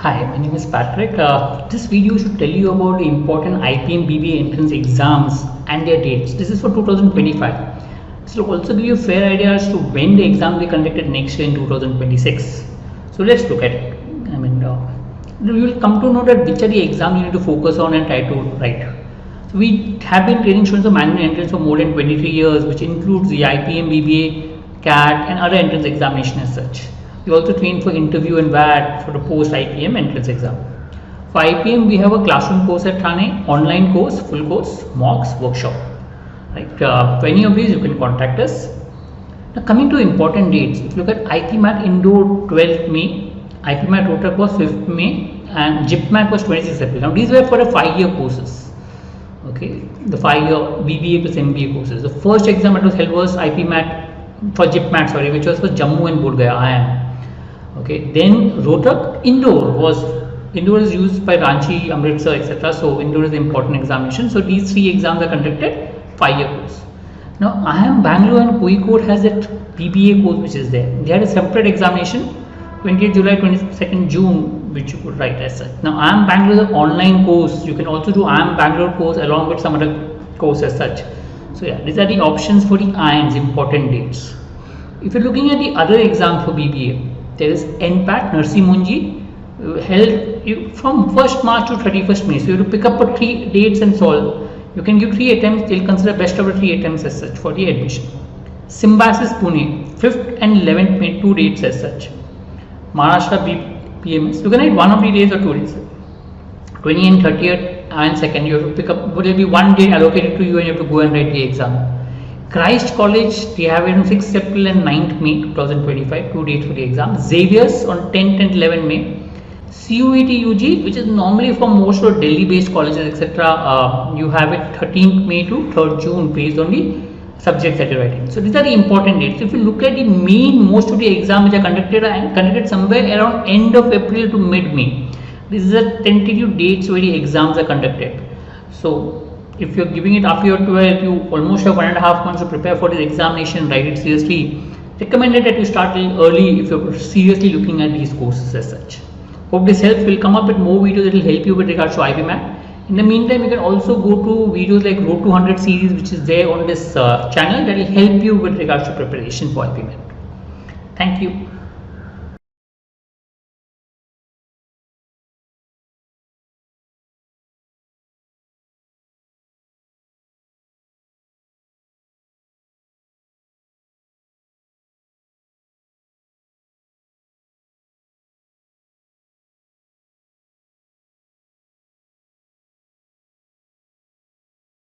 Hi, my name is Patrick. This video should tell you about the important IPM BBA entrance exams and their dates. This is for 2025. This will also give you a fair idea as to when the exam will be conducted next year in 2026. So let's look at it. You will come to know that which are the exams you need to focus on and try to write. So we have been training students of management entrance for more than 23 years, which includes the IPM, BBA, CAT and other entrance examination as such. We also train for interview and VAT for the post IPM entrance exam. For IPM, we have a classroom course at Thane, online course, full course, mocks, workshop. Right? For any of these, you can contact us. Now, coming to important dates, if you look at IPMAT Indoor 12th May, IPMAT Rotak was 5th May, and GMAT was 26th April. Now, these were for the 5-year courses. Okay, the 5-year BBA plus MBA courses. The first exam that was held was IPMAT for GMAT, sorry, which was for Jammu and Bodh Gaya, IIM. Okay, then Rotak Indoor is used by Ranchi, Amritsar, etc. So Indoor is the important examination. So these 3 exams are conducted 5-year course. Now IIM Bangalore and Kozhikode has that BBA course which is there. They had a separate examination, 28th July, 22nd June, which you could write as such. Now IIM Bangalore is an online course. You can also do IIM Bangalore course along with some other course as such. So yeah, these are the options for the IIM's important dates. If you're looking at the other exam for BBA, there is NPAT, Narsi Munji, held from 1st March to 31st May. So you have to pick up 3 dates and solve. You can give 3 attempts, they'll consider best of the 3 attempts as such for the admission. Symbiosis Pune, 5th and 11th May, 2 dates as such. Maharashtra PMS, you can write one of the days or 2 days. 20 and 30th and 2nd, you have to pick up, there will be 1 day allocated to you and you have to go and write the exam. Christ College, they have it on 6th April and 9th May 2025, 2 dates for the exam. Xavier's on 10th and 11th May. CET UG, which is normally for most of Delhi based colleges, etc., you have it 13th May to 3rd June based on the subjects that you're writing. So these are the important dates. If you look at the most of the exams which are conducted somewhere around end of April to mid-May. This is the tentative dates where the exams are conducted. So if you're giving it after your 12th, you almost have 1.5 months to prepare for this examination, write it seriously. Recommended that you start early if you're seriously looking at these courses as such. Hope this helps. We'll come up with more videos that will help you with regards to IPMAT. In the meantime, you can also go to videos like Road to 100 series, which is there on this channel, that will help you with regards to preparation for IPMAT. Thank you.